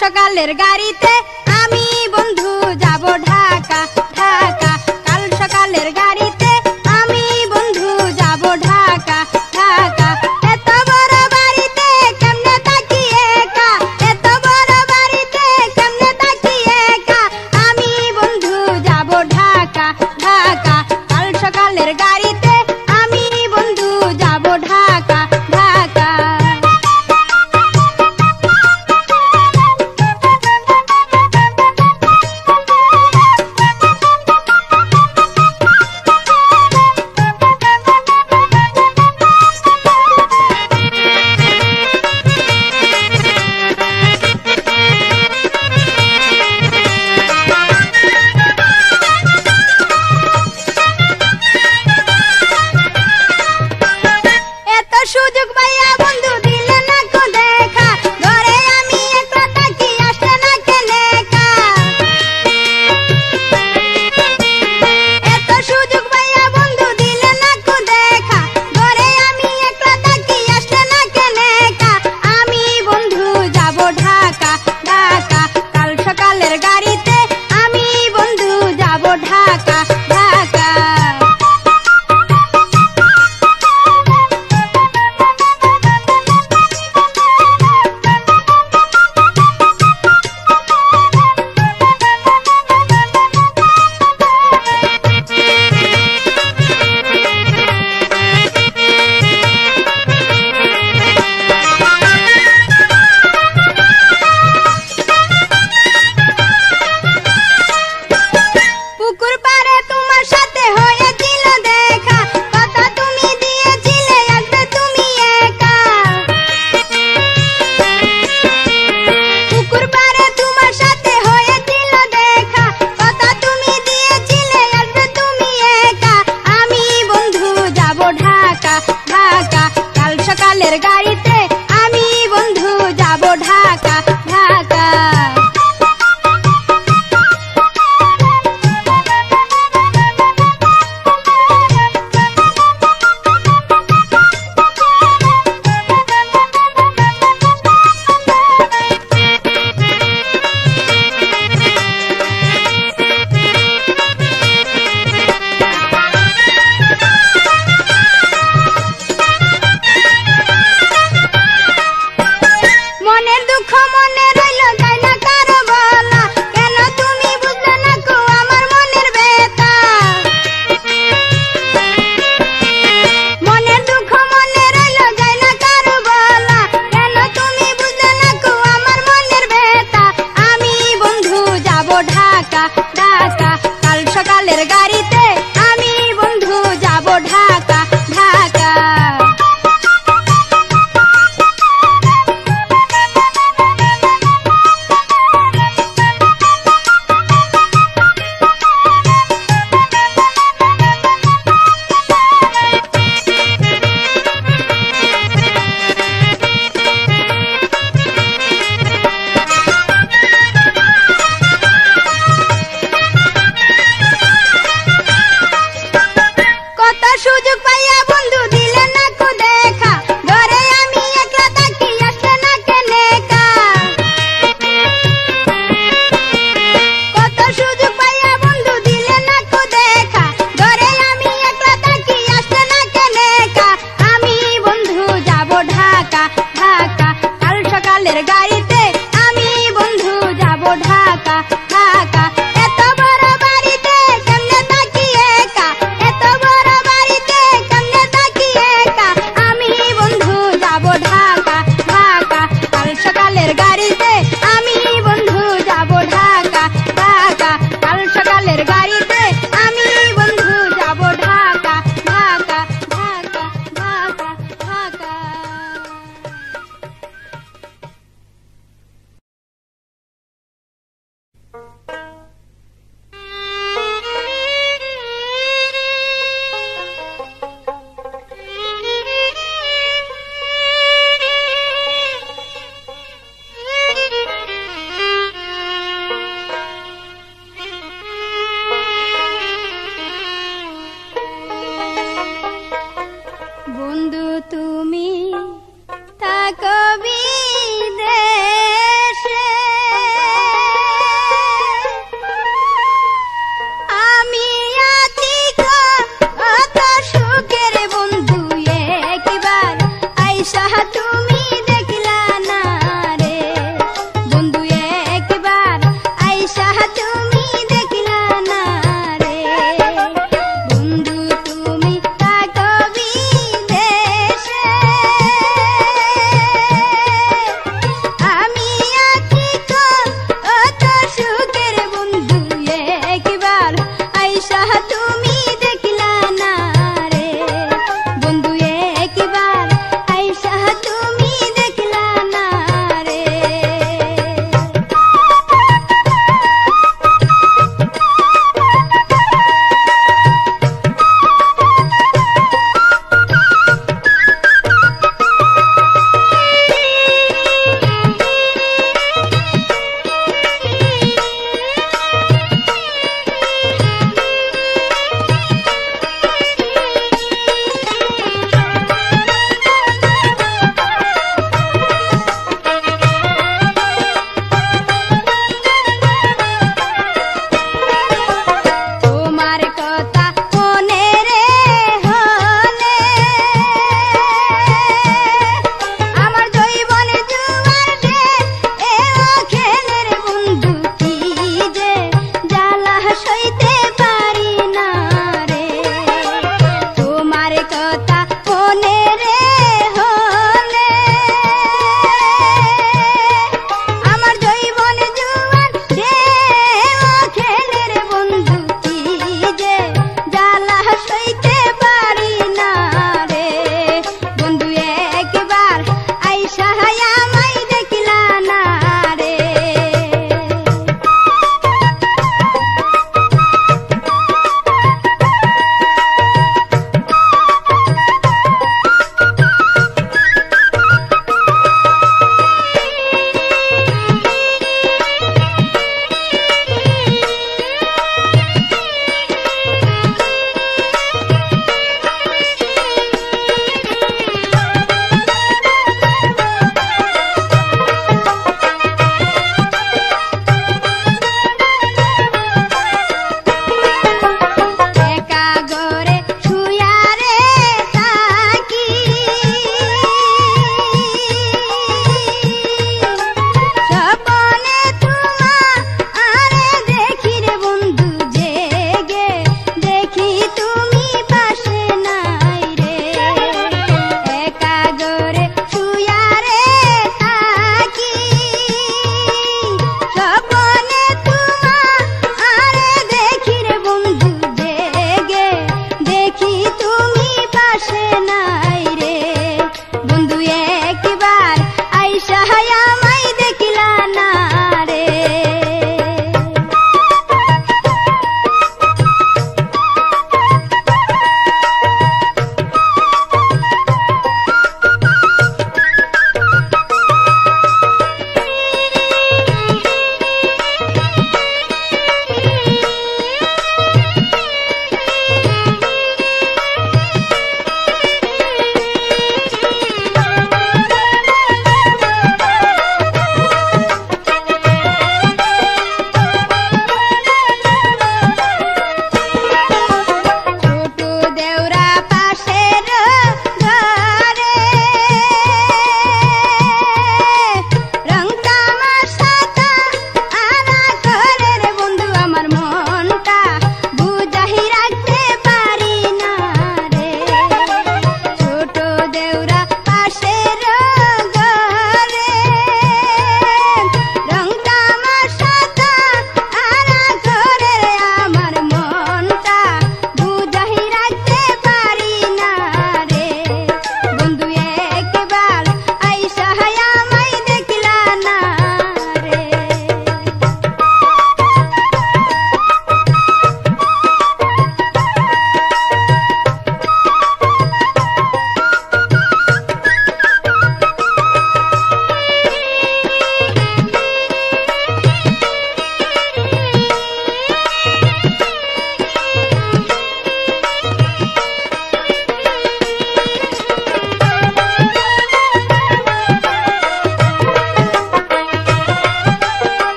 সকালের গাড়িতে আমি বন্ধু যাব ঢাকা ঢাকা। কাল সকালের গাড়িতে আমি বন্ধু যাব ঢাকা ঢাকা। এত বড় বাড়িতে কেমনে থাকি একা, এত বড় বাড়িতে কেমনে থাকি একা। আমি বন্ধু যাব ঢাকা ঢাকা। কাল সকালের গাড়িতে আমি বন্ধু যাব ঢাকা ঢাকা। সুযোগ পাইয়া বন্ধু দিলে না কো দেখা, ঘরে আমি একলা থাকি আসলে না কেনে একা। এত সুযোগ পাইয়া বন্ধু দিলে না কো দেখা, ঘরে আমি একলা থাকি আসলে না কেনে একা। আমি বন্ধু যাব ঢাকা ঢাকা। কাল সকালের গাড়িতে আমি বন্ধু যাব ঢাকা ঢাকা। পুকুর পাড়ে তোমার সাথে হয়েছিল দেখা, কথা তুমি দিয়েছিলে আসবে তুমি একা। পুকুর পাড়ে তোমার সাথে হয়েছিল দেখা, কথা তুমি দিয়েছিলে আসবে তুমি একা। আমি বন্ধু যাব ঢাকা ঢাকা। কাল সকালের গাড়িতে আমি বন্ধু যাব ঢাকা ঢাকা। মনের দুঃখ মনে রইল যায় না কারো বলা, কেন তুমি বুঝলে না কো আমার মনের ব্যথা। মনের দুঃখ মনে রইল যায় না কারো বলা, কেন তুমি বুঝলে না কো আমার মনের ব্যথা। আমি বন্ধু যাব ঢাকা ঢাকা। কাল সকালের গাড়িতে আমি বন্ধু যাব ঢাকা ঢাকা। কত সুযোগ পাইয়া বন্ধু দিলে না কো দেখা, ঘরে আমি একলা থাকি আসলে না কেনে একা। কত সুযোগ পাইয়া বন্ধু দিলে না কো দেখা, ঘরে আমি একলা থাকি আসলে না কেনে একা। আমি বন্ধু যাব ঢাকা ঢাকা। কাল সকালের গাড়িতে আমি বন্ধু যাব ঢাকা ঢাকা। এত বড় বাড়িতে কেমনে থাকি একা, এত বড় বাড়িতে কেমনে থাকি একা। আমি বন্ধু যাব ঢাকা ঢাকা। কাল সকালের গাড়িতে আমি বন্ধু যাব ঢাকা ঢাকা। কাল সকালের গাড়িতে আমি বন্ধু যাব ঢাকা ঢাকা ঢাকা ঢাকা ঢাকা।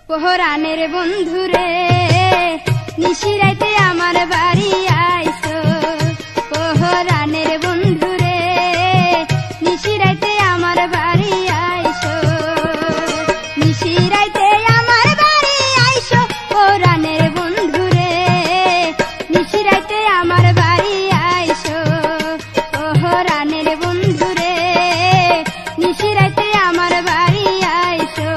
পোহরানের বন্ধুরে নিশিরাইতে আমার বাড়ি আইসো পোহরানের বন্ধুরে নিশিরাইতে আমার বাড়ি আইসো নিশিরাইতে আমার বাড়ি আইসো পোহরানের বন্ধুরে নিশিরাইতে আমার বাড়ি আইসো পোহরানের বন্ধুরে নিশিরাইতে আমার বাড়ি আইসো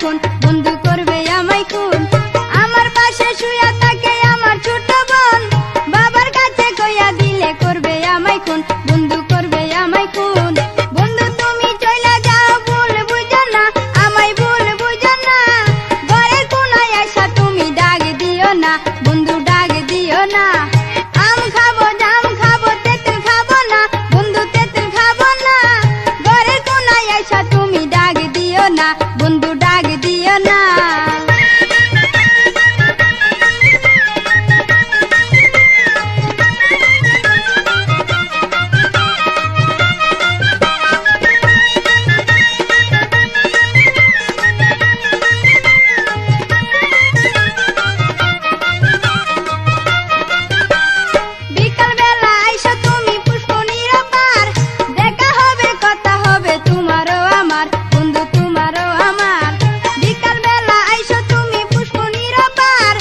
খুন, বন্ধু করবে আমায় খুন। আমার পাশে শুয়া থাকে আমার ছোট বোন, বাবার কাছে কইয়া দিলে করবে আমায় খুন, বন্ধু করবে আমায় খুন। বন্ধু তুমি চইলা যাও ভুল বুঝো না, আমায় ভুল বুঝো না, ঘরের কোনায় আইসা তুমি ডাক দিও না, বন্ধু ডাক দিও না। আম খাবো জাম খাবো তেঁতুল খাবো না, বন্ধু তেঁতুল খাবো না, ঘরের কোনায় আইসা তুমি ডাক দিও না, বন্ধু ডাক দিও না। বিকাল বেলা আইসো তুমি পুষ্পনির পার, দেখা হবে কথা হবে তোমারও আমার, বন্ধু তোমারও আমার। বিকাল বেলা আইসো তুমি পুষ্পনির পার,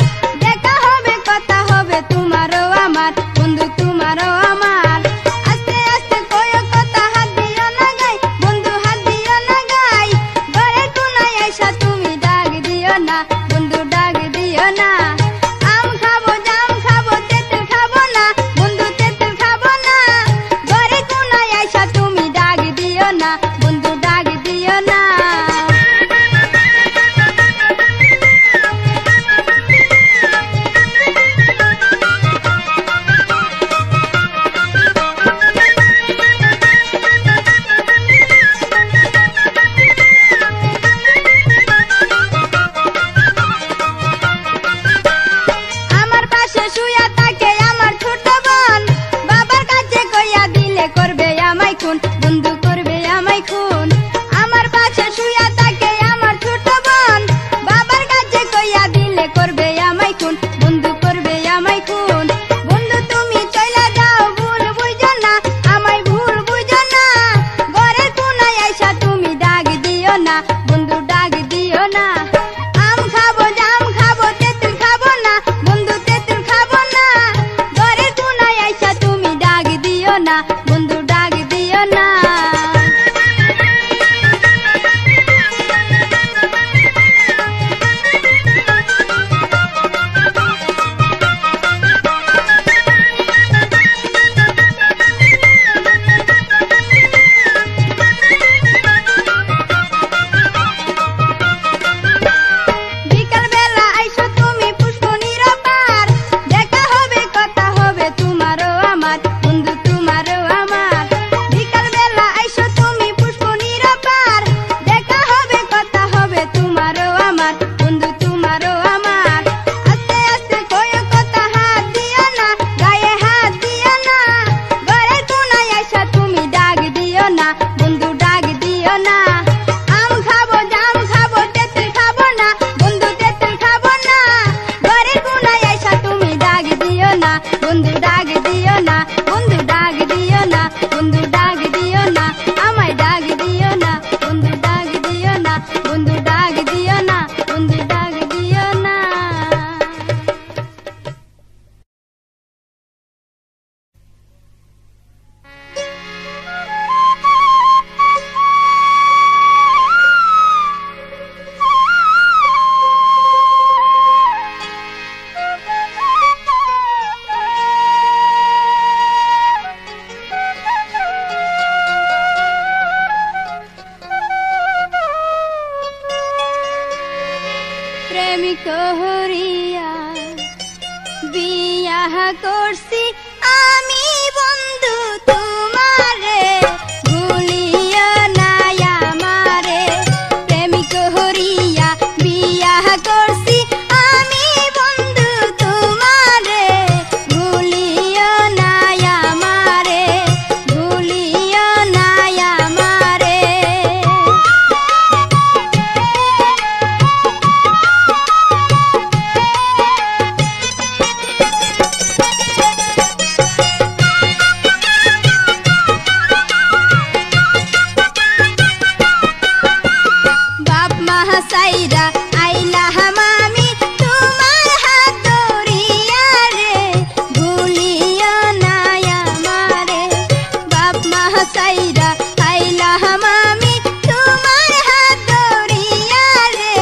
দেখা হবে কথা হবে তোমারও আমার, বন্ধু তোমারও আমার। আস্তে আস্তে কয়ো কথা হাত দিও না গাই, বন্ধু হাত দিও না গাই, ঘরের কোনায় আইসা তুমি ডাক দিও না, বন্ধু ডাক দিও না। আম খাবো জাম খাবো তেঁতুল খাবো না, বন্ধু তেঁতুল খাবো না, ঘরের কোনায় আইসা তুমি ডাক দিও না, বন্ধু ডাক দিও না। আমার পাশে শুয়া থাকে আমার ছোট বোন, বাবার কাছে কইয়া দিলে করবে আমায় খুন, বন্ধু করবে আমায় খুন। আমার পাশে শুয়া থাকে আমার ছোট বোন, বাবার কাছে কইয়া দিলে করবে আমায় খুন, বন্ধু করবে আমায় খুন। বন্ধু তুমি চইলা যাও ভুল বুঝো না, আমায় ভুল বুঝো না, ঘরের কোনায় আইসা তুমি ডাক দিও না, বন্ধু ডাক দিও না। আম খাবো জাম খাবো তেঁতুল খাবো না, বন্ধু তেঁতুল খাবো না, ঘরের কোনায় আইসা তুমি ডাক দিও না, বন্ধু ডাক দিও না। বিকাল বেলা আইসো তুমি পুষ্পনির পার, দেখা হবে কথা হবে তোমারও আমার, বন্ধু তোমারও আমার। বিকাল বেলা আইসো তুমি পুষ্পনির পার, দেখা হবে কথা হবে তোমারও আমার, বন্ধু তোমারও আমার। আস্তে আস্তে কয়ো কথা হাত দিও না, গায়ে হাত দিও না, ঘরের কোনায় আইসা তুমি ডাক দিও না, বন্ধু ডাক দিও না। আম খাবো জাম খাবো তেঁতুল খাবো না, বন্ধু তেঁতুল খাবো না, ঘরের কোনায় আইসা তুমি ডাক দিও না, বন্ধু ডাক দিও না, বন্ধু ডাক দিও না, বন্ধু ডাক দিও না, আমায় ডাক দিও না, বন্ধু ডাক দিও না, বন্ধু ডাক দিও না, বন্ধু ডাক দিও না। প্রেমিক হরিয়া বিয়াহ করছি আমি, বন্ধু তোমারে ভুলিও না আমারে। প্রেমিক হরিয়া বিয়াহ করছি আমি, বন্ধু তোমারে ভুলিও না আমারে, ভুলিও না আমারে। সাইরা আইলাম আমি তোমার হাত ধরিয়া রে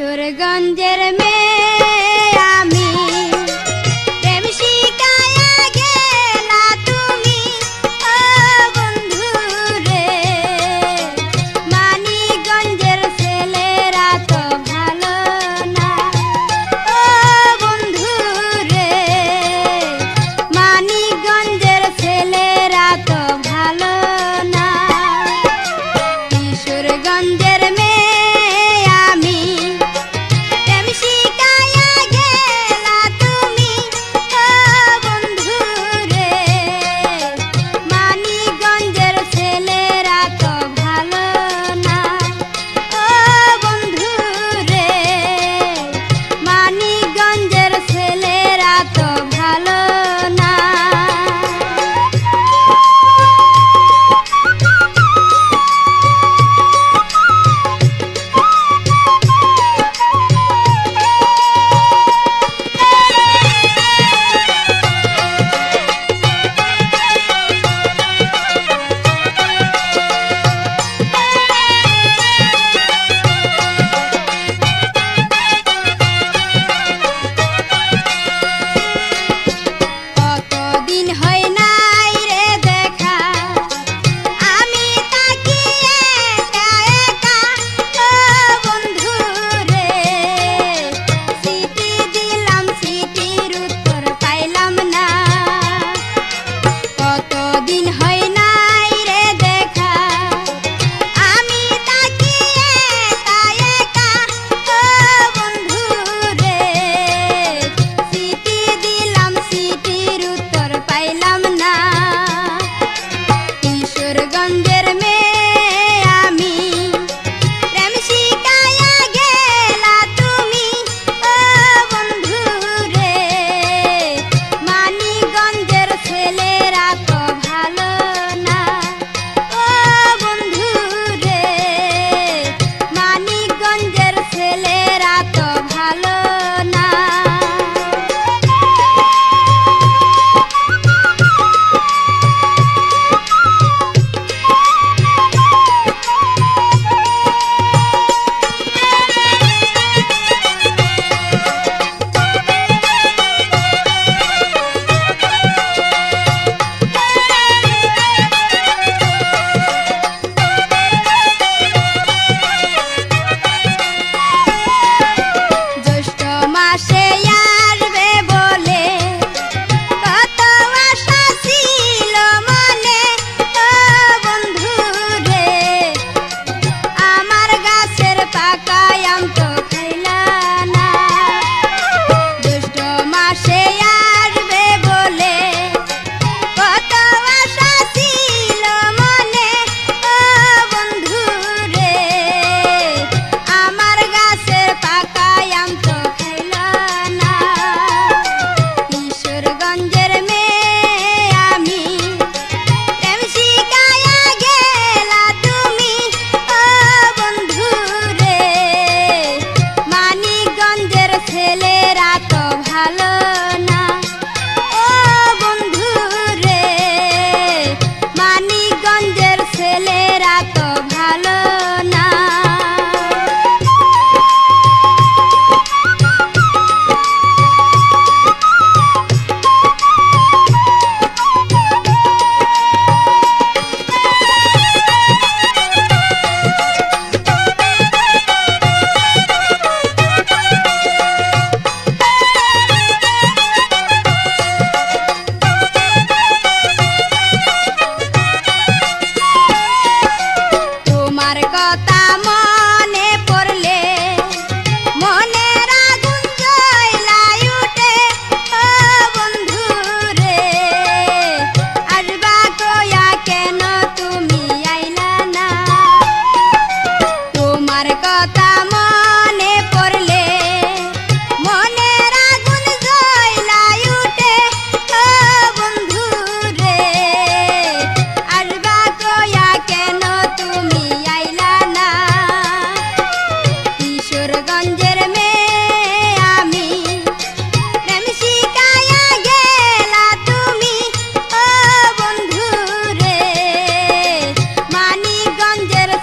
কিশোরগঞ্জের মেয়ে আমি, প্রেম শিখায়া গেলা তুমি ও বন্ধু রে। মানিকগঞ্জের ছেলেরা তো ভালো না ও বন্ধু রে। মানিকগঞ্জের ছেলেরা তো ভালো না। কিশোরগঞ্জের মেয়ে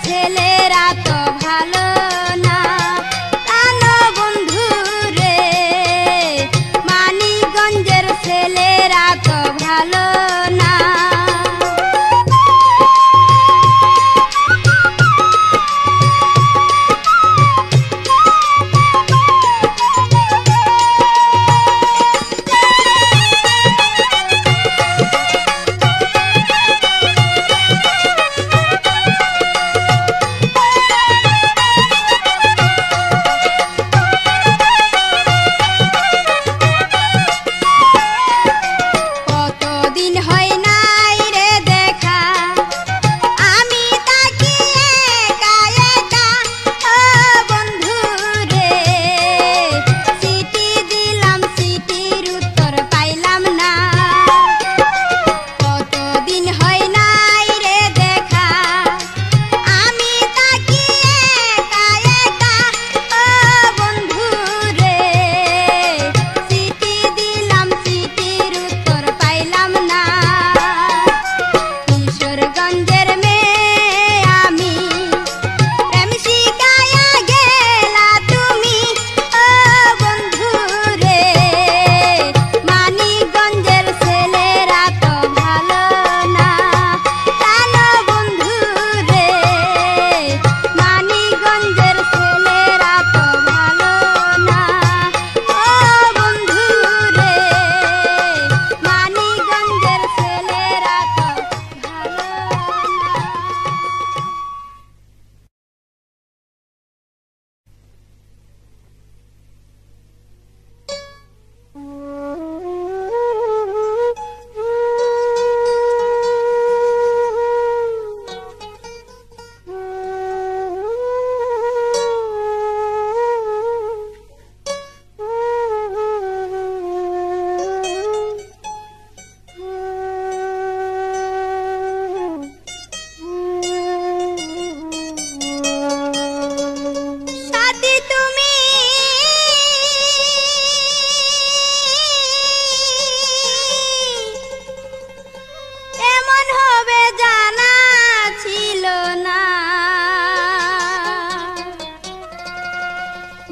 ছেলেরা তো ভালো না, তা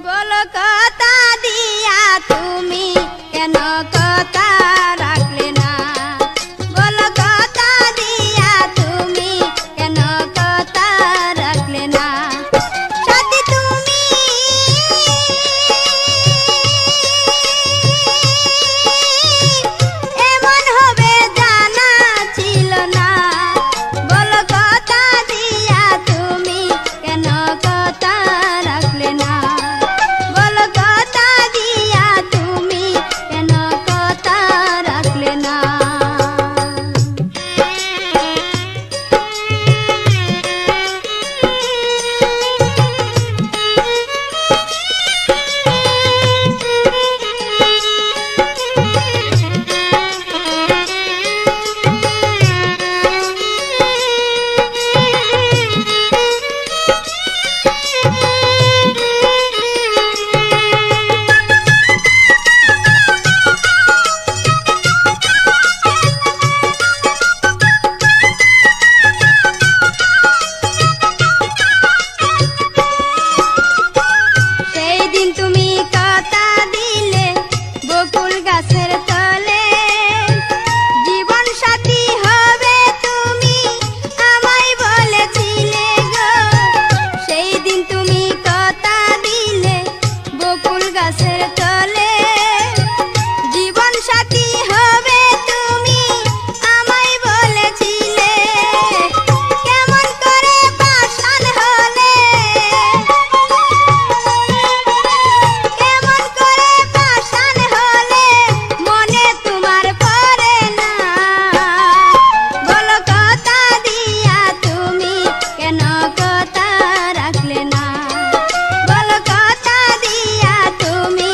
বলো কথা দিয়া তুমি কেন কথা রাখলে না, বলো কথা দিয়া তুমি কেন কথা রাখলে না। সাথী তুমি এমন হবে জানা ছিল না, বলো কথা দিয়া তুমি কেন কথা রাখলে না, বলো কথা দিয়া তুমি কেন কথা রাখলে না। সেই দিন তুমি কথা দিলে বকুল গাছের তলে, জীবন সাথী হবে তুমি আমায় বলেছিলে গো। সেই দিন তুমি কথা দিলে বকুল গাছের তলে, জীবন সাথী হবে তুমি আমায় বলেছিলে। কেমন করে পাষাণ হলে, কেমন করে পাষাণ হলে মনে তোমার পড়ে না, বলো কথা দিয়া তুমি কেন কথা রাখলে না, বলো কথা দিয়া তুমি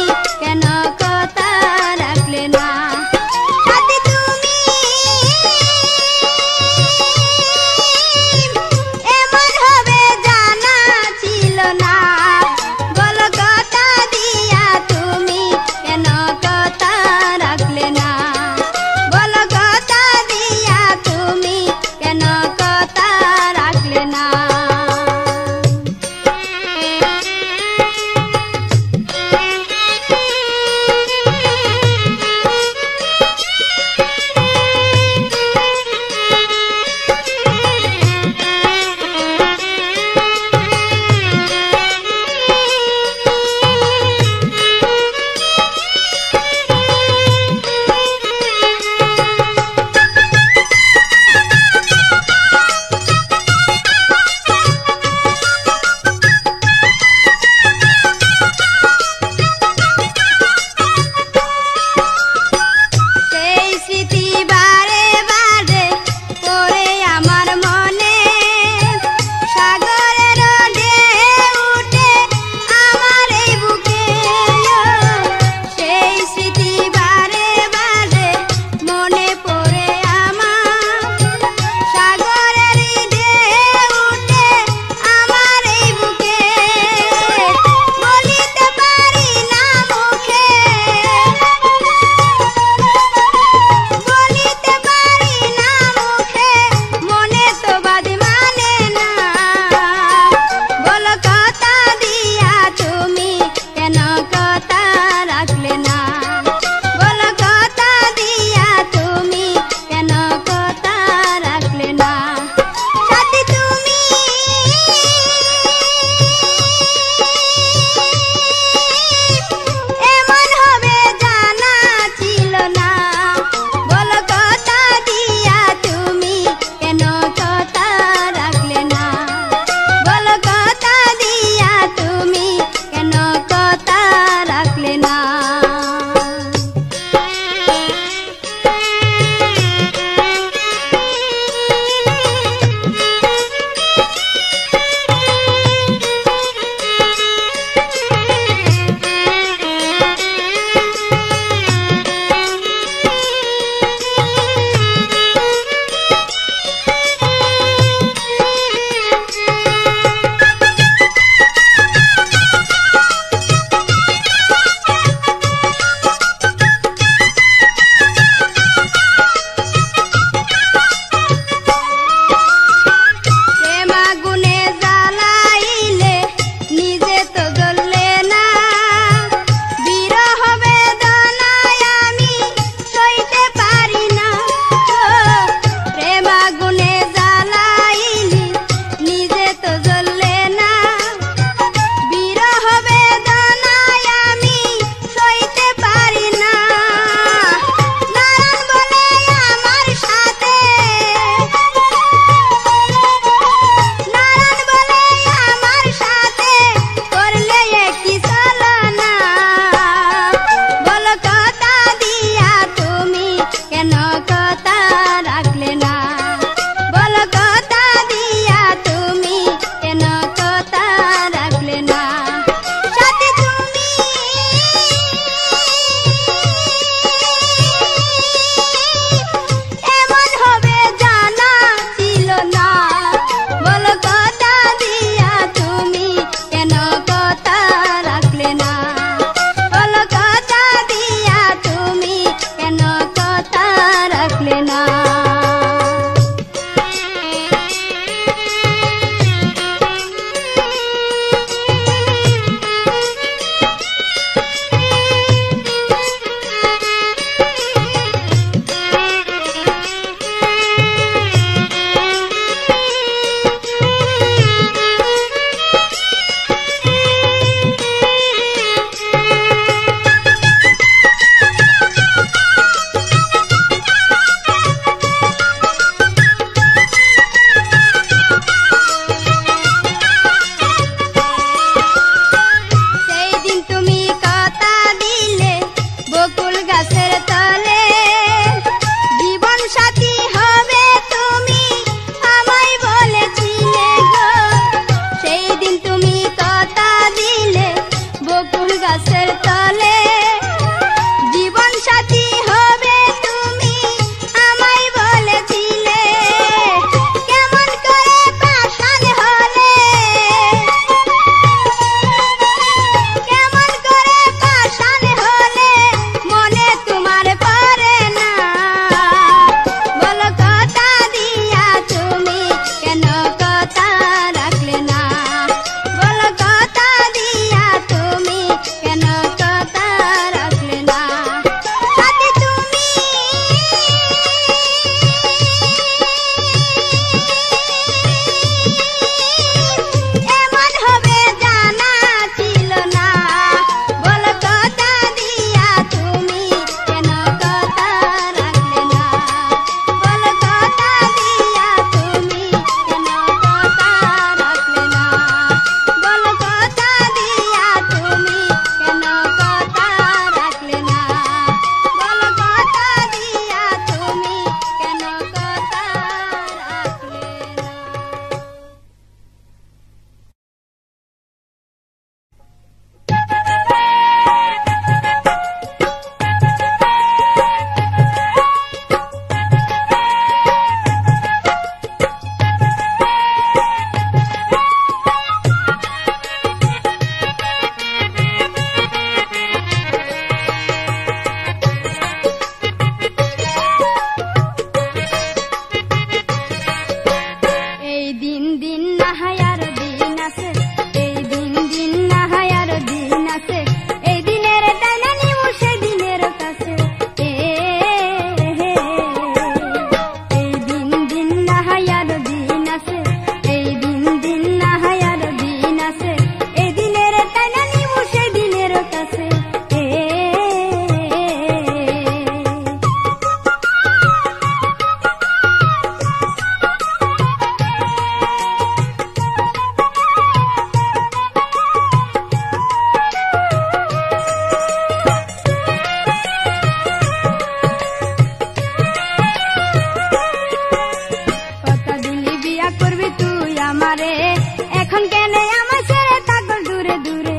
গাছের তলে জীবন সাথী হবে তুমি আমায় বলেছিলে কেমন করে পাষাণ হলে কেমন করে পাষাণ হলে মনে তোমার পড়ে না বলো কথা দিয়া তুমি কেন কথা রাখলে না বলো কথা দিয়া তুমি কেন কথা রাখলে না সাথী তুমি এমন হবে জানা ছিল না বলো কথা দিয়া তুমি কেন কথা রাখলে না বলো কথা দিয়া তুমি কেন কথা রাখলে না বলো কথা দিয়া তুমি কেন কথা রাখলে না বলো কথা দিয়া তুমি কেন কথা এই দিন দিন না হায়ার দিন আছে এই দিন দিন না হায়ার দিন আছে এই দিনের টাইনা নিমু সেই দিনের কাছে এই দিন দিন না হায়ার দিন আছে এই দিন দিন না হায়ার দিন আছে এই দিনের টাইনা নিমু সেই দিনের কাছে কথা দিলি বিয়া করবি তুই আমারে এখন কেন আমার ছেড়ে থাকল দূরে দূরে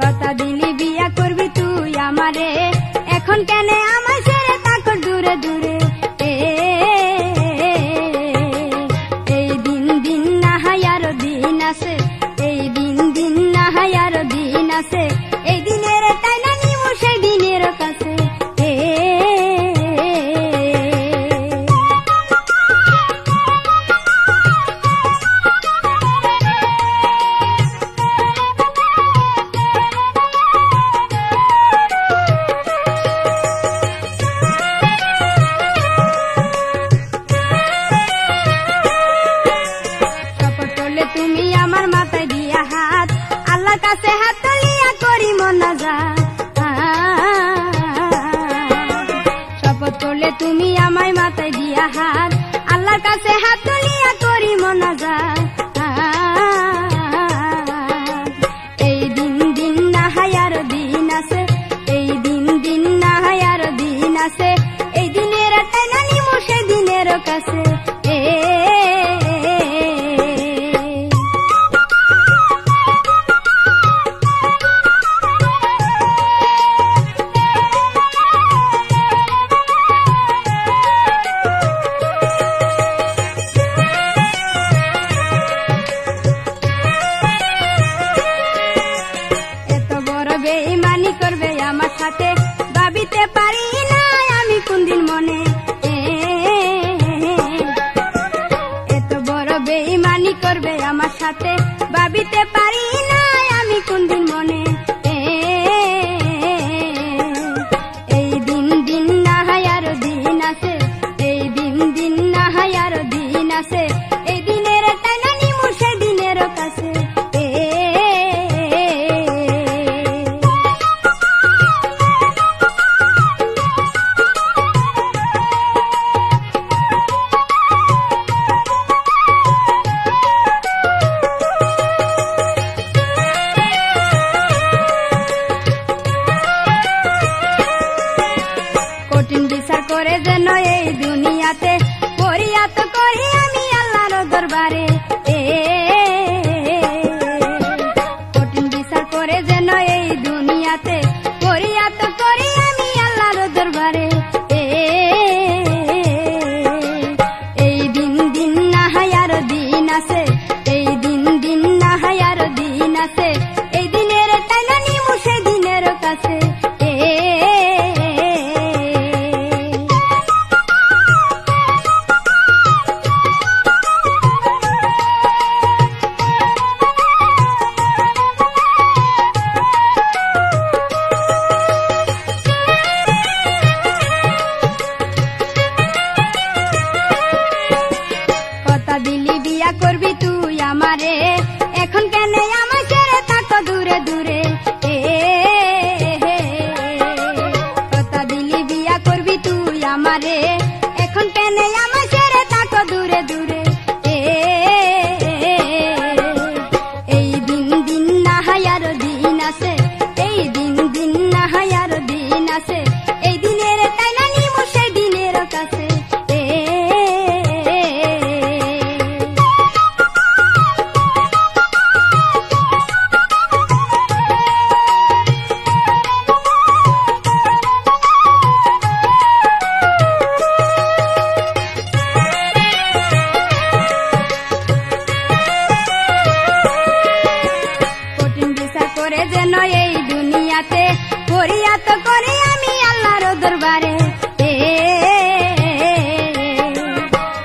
কথা দিলি বিয়া করবি তুই আমারে এখন কেন আমার ছেড়ে থাকল দূরে দূরে এই দিন দিন না হায়ার দিন আছে এই দিন দিন না হায়ার দিন আছে এই দিনের টাইনা নিমু সেই দিনের কাছে শপথ করলে তুমি আমার মাথায় দিয়া হাত আল্লাহর কাছে হাত তুলিয়া করি মোনাজাত শপথ করলে তুমি আমায় মাথায় দিয়া হাত আল্লাহর কাছে হাত তুলিয়া করি মোনাজাত এই দিন দিন না হায়ার দিন আছে এই দিন দিন না হায়ার দিন আছে এই দিনের টাইনা নিমু সেই দিনের কাছে এত বড় বেঈমানি করবে আমার সাথে ভাবিতে পারি না আমি কোনদিন মনে এত বড় বেঈমানি করবে আমার সাথে ভাবিতে পারি না আমি কোনদিন মনে এই দিন দিন না হায়ার দিন আছে এই দিন দিন না হায়ার দিন আছে এই দিনের টাইনা নিমু সেই দিনের কাছে করে যেন এই দুনিয়াতে ফরিয়াদ করি আমি আল্লাহর দরবারে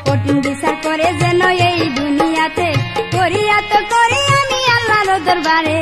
কঠিন বিচার করে যেন এই দুনিয়াতে ফরিয়াদ করি আমি আল্লাহর দরবারে